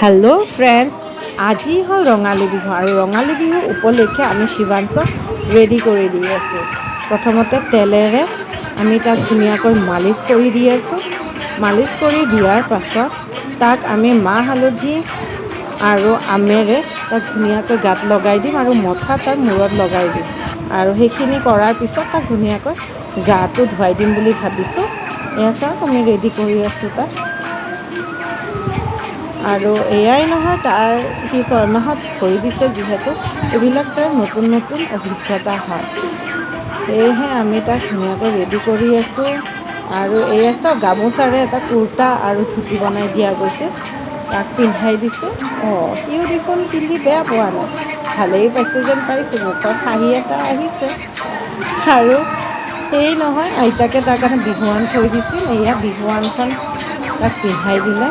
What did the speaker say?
Hello' friends, আজি হ'ল ৰঙালী বিহু আৰু ৰঙালী বিহু উপলক্ষে আমি শিৱাংশক ৰেডি কৰি দি আছোঁ। প্ৰথমতে তেলেৰে আমি তাক ধুনীয়াকৈ মালিচ কৰি দি আছোঁ। মালিচ কৰি দিয়াৰ পাছত তাক আমি মাহ হালধি আৰু আমেৰে তাক ধুনীয়াকৈ গাত লগাই দিম আৰু মঠা তাৰ মূৰত লগাই দিম। আৰু সেইখিনি কৰাৰ পিছত তাক ধুনীয়াকৈ গাটো ধুৱাই দিম বুলি ভাবিছোঁ। এয়া চাওক, আমি ৰেডি কৰি আছোঁ তাক। আৰু এয়াই নহয়, সি 6 মাহত ভৰি দিছে যিহেতু এইবিলাক তাৰ নতুন নতুন অভিজ্ঞতা হয়। সেয়েহে আমি তাক ধুনীয়াকৈ ৰেডি কৰি আছোঁ। আৰু এয়া চাওক, গামোচাৰে এটা কুৰ্তা আৰু ধুতি বনাই দিয়া গৈছে, তাক পিন্ধাই দিছোঁ। সিও দেখোন পিন্ধি বেয়া পোৱা নাই, ভালেই পাইছে যেন পাইছোঁ, মুখত হাঁহি এটা আহিছে। আৰু সেই নহয়, আইতাকে তাৰ কাৰণে বিহুৱান থৈ দিছিল। এয়া বিহুৱানখন তাক পিন্ধাই দিলে।